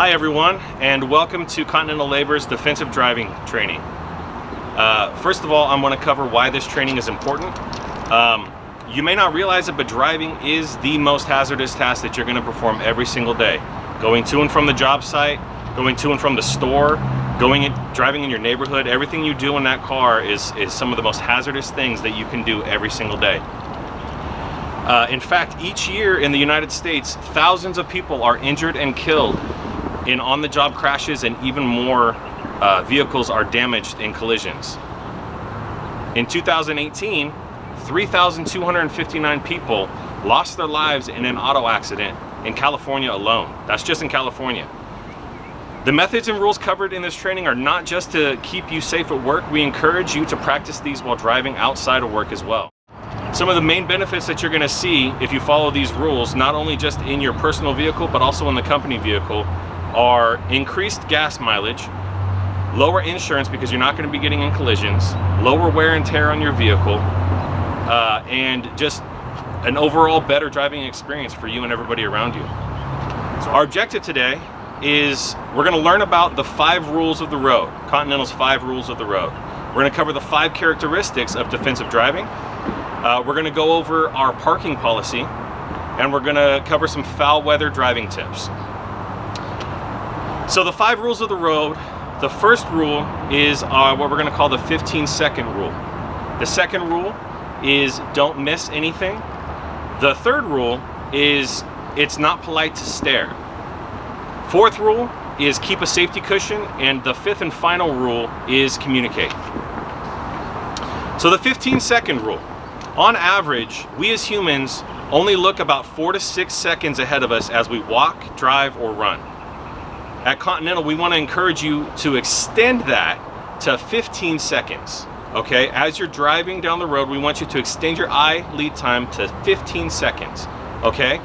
Hi everyone, and welcome to Continental Labor's defensive driving training. First of all, I'm going to cover why this training is important. You may not realize it, but driving is the most hazardous task that you're going to perform every single day. Going to and from the job site, going to and from the store, driving in your neighborhood, everything you do in that car is some of the most hazardous things that you can do every single day. In fact, each year in the United States, thousands of people are injured and killed in on-the-job crashes, and even more vehicles are damaged in collisions. In 2018, 3,259 people lost their lives in an auto accident in California alone. That's just in California. The methods and rules covered in this training are not just to keep you safe at work. We encourage you to practice these while driving outside of work as well. Some of the main benefits that you're going to see if you follow these rules, not only just in your personal vehicle but also in the company vehicle, are increased gas mileage, lower insurance because you're not going to be getting in collisions, lower wear and tear on your vehicle, and just an overall better driving experience for you and everybody around you. So our objective today is we're going to learn about the 5 rules of the road, Continental's 5 rules of the road. We're going to cover the 5 characteristics of defensive driving. We're going to go over our parking policy, and we're going to cover some foul weather driving tips. So the 5 rules of the road, the first rule is what we're going to call the 15-second rule. The second rule is don't miss anything. The third rule is it's not polite to stare. Fourth rule is keep a safety cushion, and the 5th and final rule is communicate. So the 15-second rule. On average, we as humans only look about 4 to 6 seconds ahead of us as we walk, drive, or run. At Continental, we want to encourage you to extend that to 15 seconds. Okay, as you're driving down the road, we want you to extend your eye lead time to 15 seconds. Okay,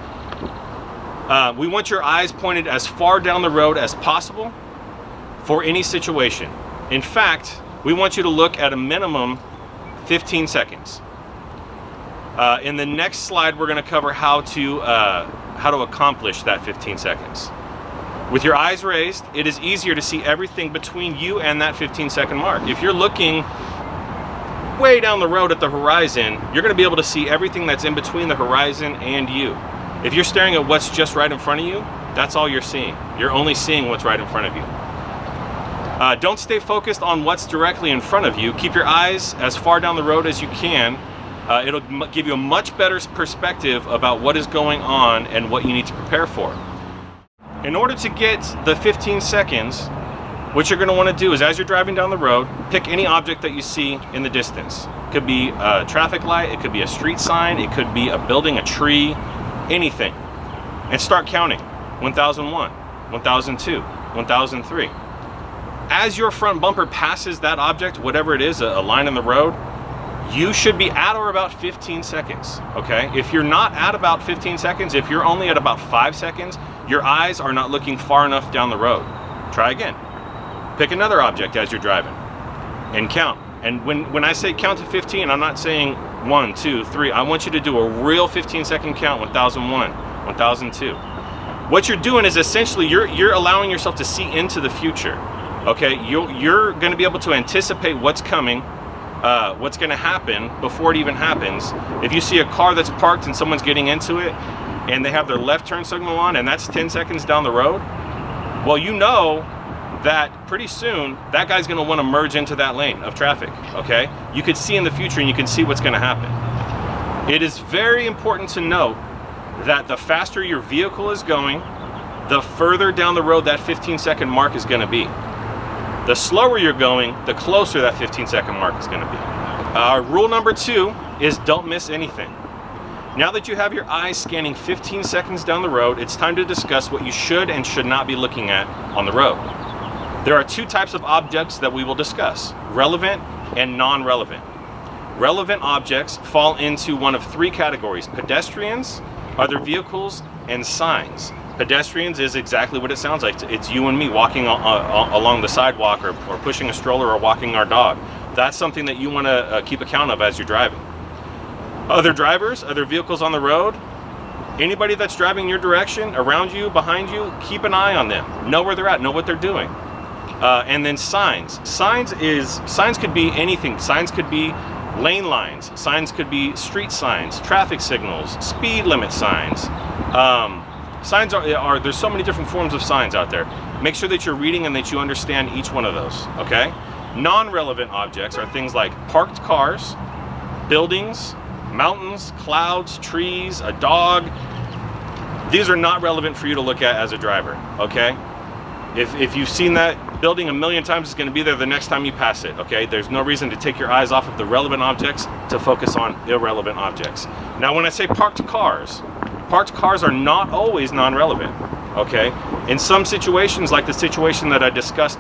we want your eyes pointed as far down the road as possible for any situation. In fact, we want you to look at a minimum 15 seconds. In the next slide, we're going to cover how to accomplish that 15 seconds. With your eyes raised, it is easier to see everything between you and that 15-second mark. If you're looking way down the road at the horizon, you're going to be able to see everything that's in between the horizon and you. If you're staring at what's just right in front of you, that's all you're seeing. You're only seeing what's right in front of you. Don't stay focused on what's directly in front of you. Keep your eyes as far down the road as you can. It'll give you a much better perspective about what is going on and what you need to prepare for. In order to get the 15 seconds, what you're going to want to do is, as you're driving down the road, pick any object that you see in the distance. It could be a traffic light, it could be a street sign, it could be a building, a tree, anything. And start counting. 1001, 1002, 1003. As your front bumper passes that object, whatever it is, a line in the road, you should be at or about 15 seconds, okay? If you're not at about 15 seconds, if you're only at about 5 seconds, your eyes are not looking far enough down the road. Try again. Pick another object as you're driving and count. And when I say count to 15, I'm not saying 1, 2, 3. I want you to do a real 15-second count, 1001, 1002. What you're doing is essentially you're allowing yourself to see into the future, okay? You're going to be able to anticipate what's coming, what's going to happen before it even happens. If you see a car that's parked and someone's getting into it and they have their left turn signal on and that's 10 seconds down the road, well, you know that pretty soon that guy's going to want to merge into that lane of traffic, okay? You could see in the future and you can see what's going to happen. It is very important to note that the faster your vehicle is going, the further down the road that 15-second mark is going to be. The slower you're going, the closer that 15-second mark is going to be. Rule number 2 is don't miss anything. Now that you have your eyes scanning 15 seconds down the road, it's time to discuss what you should and should not be looking at on the road. There are 2 types of objects that we will discuss: relevant and non-relevant. Relevant objects fall into one of 3 categories: pedestrians, other vehicles, and signs. Pedestrians is exactly what it sounds like. It's you and me walking along the sidewalk, or pushing a stroller, or walking our dog. That's something that you want to keep account of as you're driving. Other drivers, other vehicles on the road, Anybody that's driving your direction, around you, behind you, keep an eye on them. Know where they're at, know what they're doing. And then signs. Signs could be anything. Signs could be lane lines. Signs could be street signs, traffic signals, speed limit signs. Signs there's so many different forms of signs out there. Make sure that you're reading and that you understand each one of those, okay? Non-relevant objects are things like parked cars, buildings, mountains, clouds, trees, a dog. These are not relevant for you to look at as a driver, okay? If you've seen that building a million times, it's going to be there the next time you pass it, okay? There's no reason to take your eyes off of the relevant objects to focus on irrelevant objects. Now, when I say parked cars are not always non-relevant, okay? In some situations, like the situation that I discussed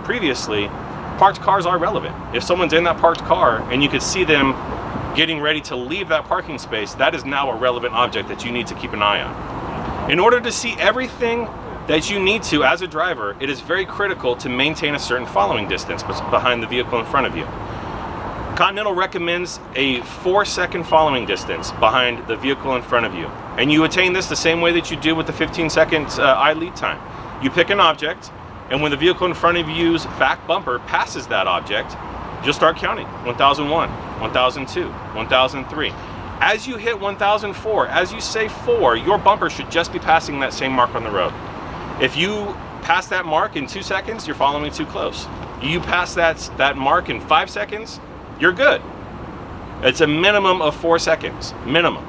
previously, parked cars are relevant. If someone's in that parked car and you could see them getting ready to leave that parking space, that is now a relevant object that you need to keep an eye on. In order to see everything that you need to as a driver, it is very critical to maintain a certain following distance behind the vehicle in front of you. Continental recommends a 4-second following distance behind the vehicle in front of you. And you attain this the same way that you do with the 15-second eye lead time. You pick an object, and when the vehicle in front of you's back bumper passes that object, you'll start counting. 1001, 1002, 1003. As you hit 1004, as you say 4, your bumper should just be passing that same mark on the road. If you pass that mark in 2 seconds, you're following too close. You pass that mark in 5 seconds, you're good. It's a minimum of 4 seconds, minimum.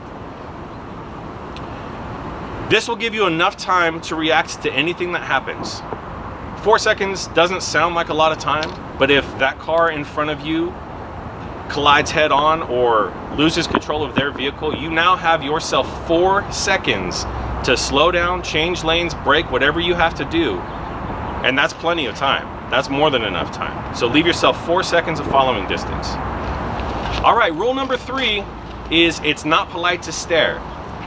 This will give you enough time to react to anything that happens. 4 seconds doesn't sound like a lot of time, but if that car in front of you collides head on or loses control of their vehicle, you now have yourself 4 seconds to slow down, change lanes, brake, whatever you have to do. And that's plenty of time. That's more than enough time. So leave yourself 4 seconds of following distance. All right, rule number 3 is it's not polite to stare.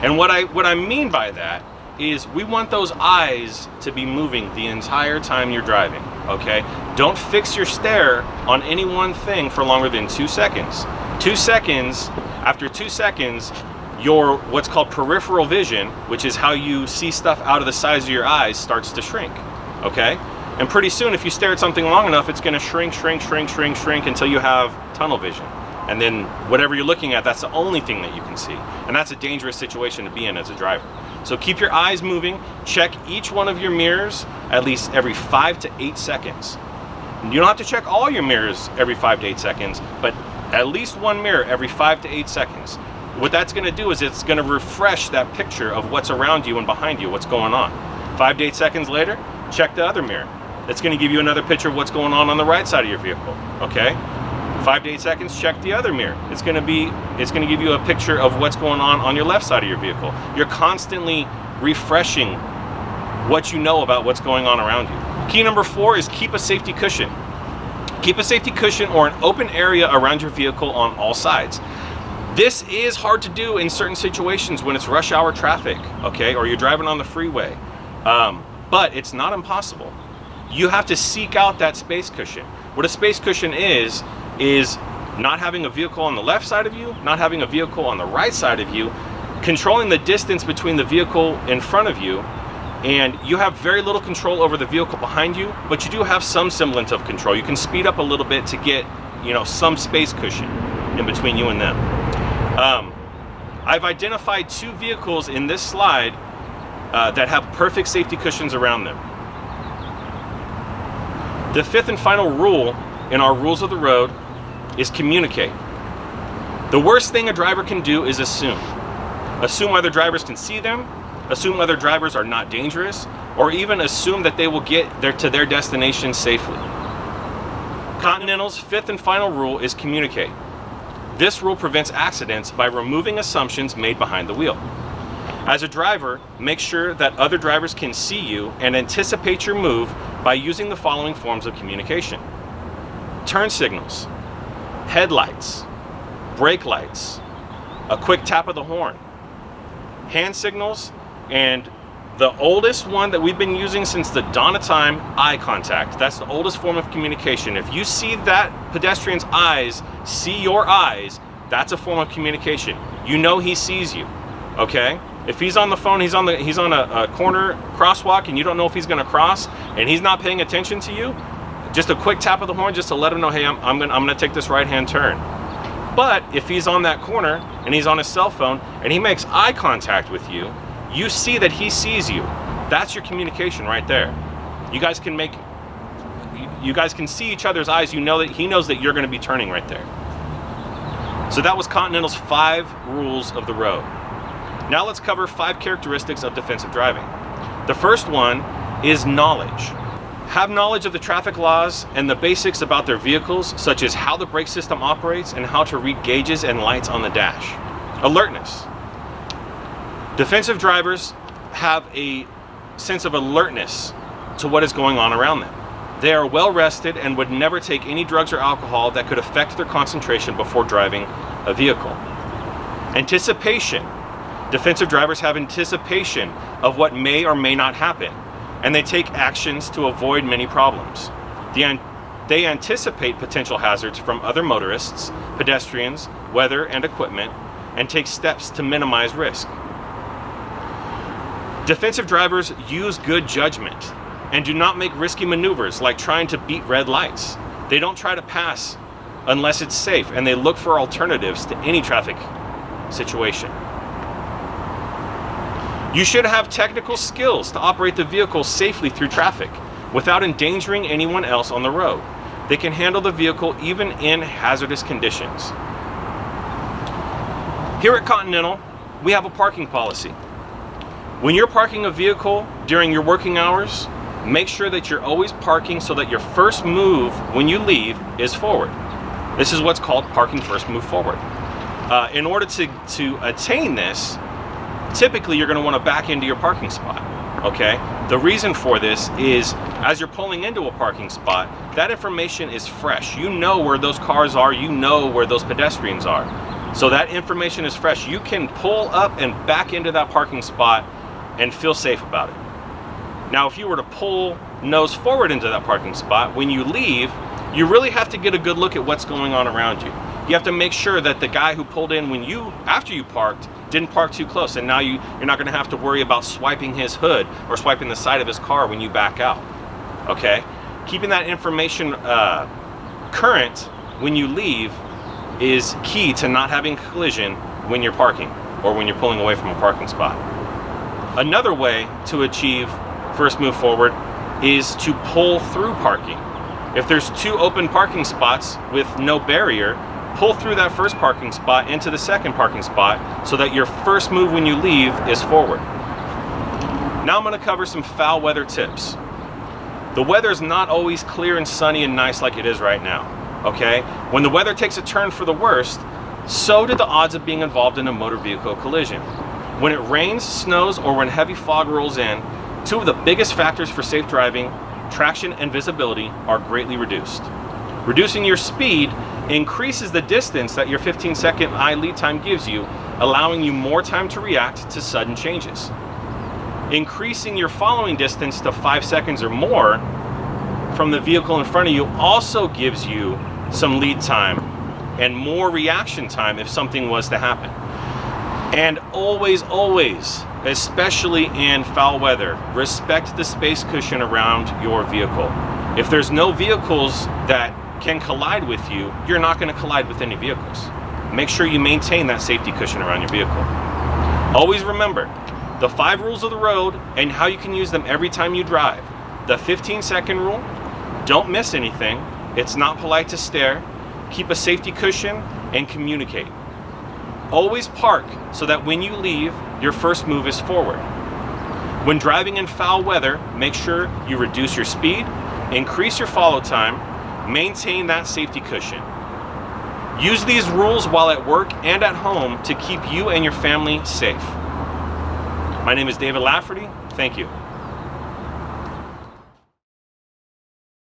And what I mean by that is we want those eyes to be moving the entire time you're driving, okay? Don't fix your stare on any one thing for longer than 2 seconds. 2 seconds, after 2 seconds, your what's called peripheral vision, which is how you see stuff out of the sides of your eyes, starts to shrink, okay? And pretty soon, if you stare at something long enough, it's gonna shrink until you have tunnel vision. And then whatever you're looking at, that's the only thing that you can see. And that's a dangerous situation to be in as a driver. So keep your eyes moving, check each one of your mirrors at least every 5 to 8 seconds. You don't have to check all your mirrors every 5 to 8 seconds, but at least one mirror every 5 to 8 seconds. What that's gonna do is it's gonna refresh that picture of what's around you and behind you, what's going on. 5 to 8 seconds later, check the other mirror. It's gonna give you another picture of what's going on the right side of your vehicle, okay? 5 to 8 seconds, check the other mirror. It's gonna give you a picture of what's going on your left side of your vehicle. You're constantly refreshing what you know about what's going on around you. Key number 4 is keep a safety cushion. Keep a safety cushion or an open area around your vehicle on all sides. This is hard to do in certain situations when it's rush hour traffic, okay, or you're driving on the freeway, but it's not impossible. You have to seek out that space cushion. What a space cushion is not having a vehicle on the left side of you, not having a vehicle on the right side of you, controlling the distance between the vehicle in front of you, and you have very little control over the vehicle behind you, but you do have some semblance of control. You can speed up a little bit to get, some space cushion in between you and them. I've identified 2 vehicles in this slide that have perfect safety cushions around them. The 5th and final rule in our rules of the road is communicate. The worst thing a driver can do is assume. Assume other drivers can see them, assume other drivers are not dangerous, or even assume that they will get to their destination safely. Continental's 5th and final rule is communicate. This rule prevents accidents by removing assumptions made behind the wheel. As a driver, make sure that other drivers can see you and anticipate your move by using the following forms of communication: turn signals, headlights, brake lights, a quick tap of the horn, hand signals, and the oldest one that we've been using since the dawn of time, eye contact. That's the oldest form of communication. If you see that pedestrian's eyes see your eyes, that's a form of communication. You know he sees you, okay? If he's on the phone, he's on a corner crosswalk and you don't know if he's going to cross and he's not paying attention to you, just a quick tap of the horn just to let him know, hey, I'm gonna take this right-hand turn. But if he's on that corner and he's on his cell phone and he makes eye contact with you, you see that he sees you. That's your communication right there. You guys can see each other's eyes. You know that he knows that you're going to be turning right there. So that was Continental's 5 rules of the road. Now let's cover 5 characteristics of defensive driving. The first one is knowledge. Have knowledge of the traffic laws and the basics about their vehicles, such as how the brake system operates and how to read gauges and lights on the dash. Alertness. Defensive drivers have a sense of alertness to what is going on around them. They are well rested and would never take any drugs or alcohol that could affect their concentration before driving a vehicle. Anticipation. Defensive drivers have anticipation of what may or may not happen, and they take actions to avoid many problems. They anticipate potential hazards from other motorists, pedestrians, weather, and equipment, and take steps to minimize risk. Defensive drivers use good judgment and do not make risky maneuvers like trying to beat red lights. They don't try to pass unless it's safe, and they look for alternatives to any traffic situation. You should have technical skills to operate the vehicle safely through traffic without endangering anyone else on the road. They can handle the vehicle even in hazardous conditions. Here at Continental, we have a parking policy. When you're parking a vehicle during your working hours, make sure that you're always parking so that your first move when you leave is forward. This is what's called parking first, move forward. In order to attain this, typically you're going to want to back into your parking spot, okay? The reason for this is as you're pulling into a parking spot, that information is fresh. You know where those cars are, you know where those pedestrians are. So that information is fresh. You can pull up and back into that parking spot and feel safe about it. Now, if you were to pull nose forward into that parking spot, when you leave, you really have to get a good look at what's going on around you. You have to make sure that the guy who pulled in after you parked didn't park too close, and now you're not going to have to worry about swiping his hood or swiping the side of his car when you back out. Okay? Keeping that information current when you leave is key to not having a collision when you're parking or when you're pulling away from a parking spot. Another way to achieve first move forward is to pull through parking. If there's 2 open parking spots with no barrier, pull through that first parking spot into the second parking spot so that your first move when you leave is forward. Now I'm going to cover some foul weather tips. The weather is not always clear and sunny and nice like it is right now, okay? When the weather takes a turn for the worst, so do the odds of being involved in a motor vehicle collision. When it rains, snows, or when heavy fog rolls in, 2 of the biggest factors for safe driving, traction and visibility, are greatly reduced. Reducing your speed increases the distance that your 15-second eye lead time gives you, allowing you more time to react to sudden changes. Increasing your following distance to 5 seconds or more from the vehicle in front of you also gives you some lead time and more reaction time if something was to happen. And always, especially in foul weather, respect the space cushion around your vehicle. If there's no vehicles that can collide with you, you're not going to collide with any vehicles. Make sure you maintain that safety cushion around your vehicle. Always remember the 5 rules of the road and how you can use them every time you drive. The 15-second rule: don't miss anything. It's not polite to stare. Keep a safety cushion and communicate. Always park so that when you leave, your first move is forward. When driving in foul weather, make sure you reduce your speed, increase your follow time, maintain that safety cushion. Use these rules while at work and at home to keep you and your family safe. My name is David Lafferty. Thank you.